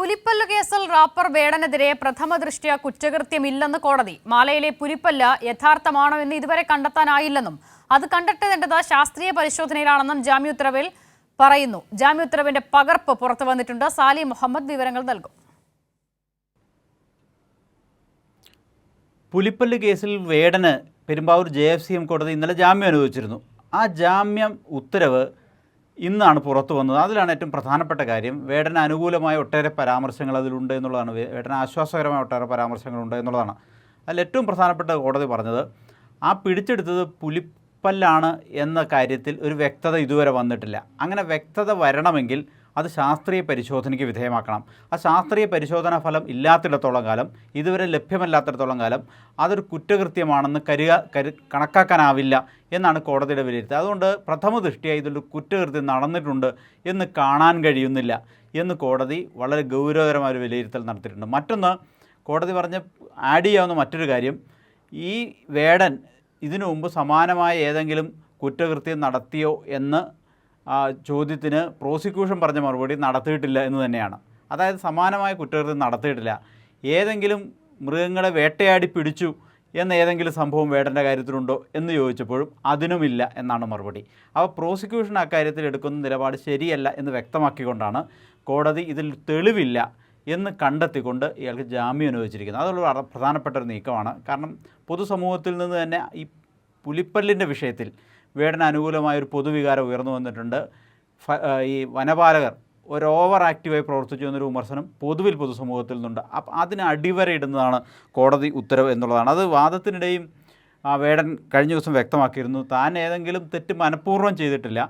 പുലിപ്പല്ല് കേസിൽ റാപ്പർ വേടനെതിരെ പ്രഥമ ദൃഷ്ട്യാ കുറ്റകൃത്യമില്ലെന്ന് കോടതി. മാലയിലെ പുലിപ്പല്ല് യഥാർത്ഥമാണോ എന്ന് ഇതുവരെ കണ്ടെത്താനായില്ലെന്നും അത് കണ്ടെത്തേണ്ടത് ശാസ്ത്രീയ പരിശോധനയിലാണെന്നും ജാമ്യോത്തരവിൽ പറയുന്നു. ജാമ്യോത്തരവിന്റെ പകർപ്പ് പുറത്തു വന്നിട്ടുണ്ട്. സാലി മുഹമ്മദ് വിവരങ്ങൾ നൽകും. പുലിപ്പല്ല് കേസിൽ വേടന് പെരുമ്പാവൂർ JFCM കോടതി ഇന്നലെ ജാമ്യം അനുവദിച്ചിരുന്നു. ആ ജാമ്യം ഉത്തരവ് ഇന്നാണ് പുറത്തു വന്നത്. അതിലാണ് ഏറ്റവും പ്രധാനപ്പെട്ട കാര്യം. വേടന് അനുകൂലമായ ഒട്ടേറെ പരാമർശങ്ങൾ അതിലുണ്ട് എന്നുള്ളതാണ്. വേടന് ആശ്വാസകരമായ ഒട്ടേറെ പരാമർശങ്ങളുണ്ട് എന്നുള്ളതാണ്. അതിൽ ഏറ്റവും പ്രധാനപ്പെട്ട കോടതി പറഞ്ഞത് ആ പിടിച്ചെടുത്തത് പുലിപ്പല്ലാണ് എന്ന കാര്യത്തിൽ ഒരു വ്യക്തത ഇതുവരെ വന്നിട്ടില്ല. അങ്ങനെ വ്യക്തത വരണമെങ്കിൽ അത് ശാസ്ത്രീയ പരിശോധനയ്ക്ക് വിധേയമാക്കണം. ആ ശാസ്ത്രീയ പരിശോധനാ ഫലം ഇല്ലാത്തിടത്തോളം കാലം, ഇതുവരെ ലഭ്യമല്ലാത്തിടത്തോളം കാലം അതൊരു കുറ്റകൃത്യമാണെന്ന് കണക്കാക്കാനാവില്ല എന്നാണ് കോടതിയുടെ വിലയിരുത്തൽ. അതുകൊണ്ട് പ്രഥമ ദൃഷ്ട്യാ ഇതൊരു കുറ്റകൃത്യം നടന്നിട്ടുണ്ട് എന്ന് കാണാൻ കഴിയുന്നില്ല എന്ന് കോടതി വളരെ ഗൗരവകരമായ ഒരു വിലയിരുത്തൽ നടത്തിയിട്ടുണ്ട്. മറ്റൊന്ന്, കോടതി ആഡ് ചെയ്യാവുന്ന മറ്റൊരു കാര്യം, ഈ വേടൻ ഇതിനു മുമ്പ് സമാനമായ ഏതെങ്കിലും കുറ്റകൃത്യം നടത്തിയോ എന്ന് ചോദ്യത്തിന് പ്രോസിക്യൂഷൻ പറഞ്ഞ മറുപടി നടത്തിയിട്ടില്ല എന്ന് തന്നെയാണ്. അതായത് സമാനമായ കുറ്റകൃത്യം നടത്തിയിട്ടില്ല. ഏതെങ്കിലും മൃഗങ്ങളെ വേട്ടയാടി പിടിച്ചു എന്ന ഏതെങ്കിലും സംഭവം വേടൻ്റെ കാര്യത്തിലുണ്ടോ എന്ന് ചോദിച്ചപ്പോഴും അതിനുമില്ല എന്നാണ് മറുപടി. അപ്പോൾ പ്രോസിക്യൂഷൻ അക്കാര്യത്തിൽ എടുക്കുന്ന നിലപാട് ശരിയല്ല എന്ന് വ്യക്തമാക്കിക്കൊണ്ടാണ് കോടതി ഇതിൽ തെളിവില്ല എന്ന് കണ്ടെത്തിക്കൊണ്ട് ഇയാൾക്ക് ജാമ്യം അനുവദിച്ചിരിക്കുന്നത്. അതുള്ള പ്രധാനപ്പെട്ട ഒരു നീക്കമാണ്. കാരണം പൊതുസമൂഹത്തിൽ നിന്ന് തന്നെ ഈ പുലിപ്പല്ലിൻ്റെ വിഷയത്തിൽ വേടന് അനുകൂലമായൊരു പൊതുവികാരം ഉയർന്നു വന്നിട്ടുണ്ട്. ഈ വനപാലകർ ഒരു ഓവർ ആക്റ്റീവായി പ്രവർത്തിച്ചു എന്നൊരു വിമർശനം പൊതുസമൂഹത്തിൽ നിന്നുണ്ട്. അപ്പം അതിന് അടിവരയിടുന്നതാണ് കോടതി ഉത്തരവ് എന്നുള്ളതാണ്. അത് വാദത്തിനിടെയും വേടൻ കഴിഞ്ഞ ദിവസം വ്യക്തമാക്കിയിരുന്നു. താൻ ഏതെങ്കിലും തെറ്റ് മനഃപൂർവ്വം ചെയ്തിട്ടില്ല,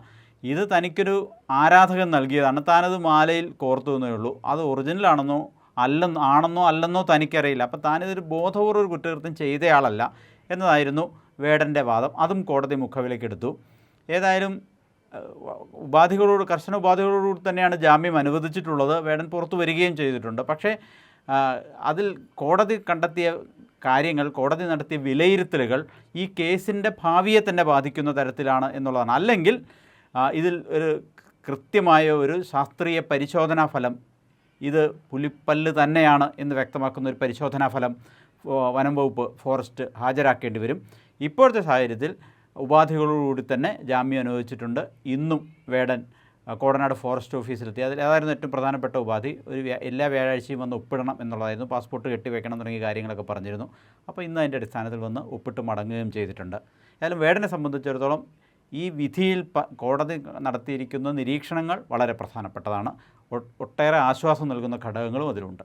ഇത് തനിക്കൊരു ആരാധകൻ നൽകിയതാണ്, താനത് മാലയിൽ കോർത്തു എന്നേ ഉള്ളൂ, അത് ഒറിജിനലാണെന്നോ അല്ലെന്നോ തനിക്കറിയില്ല, അപ്പം താനിതൊരു ബോധപൂർവ്വ ഒരു കുറ്റകൃത്യം ചെയ്തയാളല്ല എന്നതായിരുന്നു വേടൻ്റെ വാദം. അതും കോടതി മുഖവിലേക്കെടുത്തു. ഏതായാലും കർശന ഉപാധികളോടുകൂടി തന്നെയാണ് ജാമ്യം അനുവദിച്ചിട്ടുള്ളത്. വേടൻ പുറത്തു വരികയും ചെയ്തിട്ടുണ്ട്. പക്ഷേ അതിൽ കോടതി കണ്ടെത്തിയ കാര്യങ്ങൾ, കോടതി നടത്തിയ വിലയിരുത്തലുകൾ ഈ കേസിൻ്റെ ഭാവിയെ തന്നെ ബാധിക്കുന്ന തരത്തിലാണ് എന്നുള്ളതാണ്. അല്ലെങ്കിൽ ഇതിൽ ഒരു കൃത്യമായ ഒരു ശാസ്ത്രീയ പരിശോധനാ ഫലം, ഇത് പുലിപ്പല്ല് തന്നെയാണ് എന്ന് വ്യക്തമാക്കുന്ന ഒരു പരിശോധനാ ഫലം വനം വകുപ്പ്, ഫോറസ്റ്റ് ഹാജരാക്കേണ്ടി വരും. ഇപ്പോഴത്തെ സാഹചര്യത്തിൽ ഉപാധികളോടുകൂടി തന്നെ ജാമ്യം അനുവദിച്ചിട്ടുണ്ട്. ഇന്നും വേടൻ കോടനാട് ഫോറസ്റ്റ് ഓഫീസിലെത്തി. അതായിരുന്നു ഏറ്റവും പ്രധാനപ്പെട്ട ഉപാധി. എല്ലാ വ്യാഴാഴ്ചയും വന്ന് ഒപ്പിടണം എന്നുള്ളതായിരുന്നു. പാസ്പോർട്ട് കെട്ടിവെക്കണം തുടങ്ങിയ കാര്യങ്ങളൊക്കെ പറഞ്ഞിരുന്നു. അപ്പോൾ ഇന്ന് അതിൻ്റെ അടിസ്ഥാനത്തിൽ വന്ന് ഒപ്പിട്ട് മടങ്ങുകയും ചെയ്തിട്ടുണ്ട്. ഏതായാലും വേടനെ സംബന്ധിച്ചിടത്തോളം ഈ വിധിയിൽ കോടതി നടത്തിയിരിക്കുന്ന നിരീക്ഷണങ്ങൾ വളരെ പ്രധാനപ്പെട്ടതാണ്. ഒട്ടേറെ ആശ്വാസം നൽകുന്ന ഘടകങ്ങളും അതിലുണ്ട്.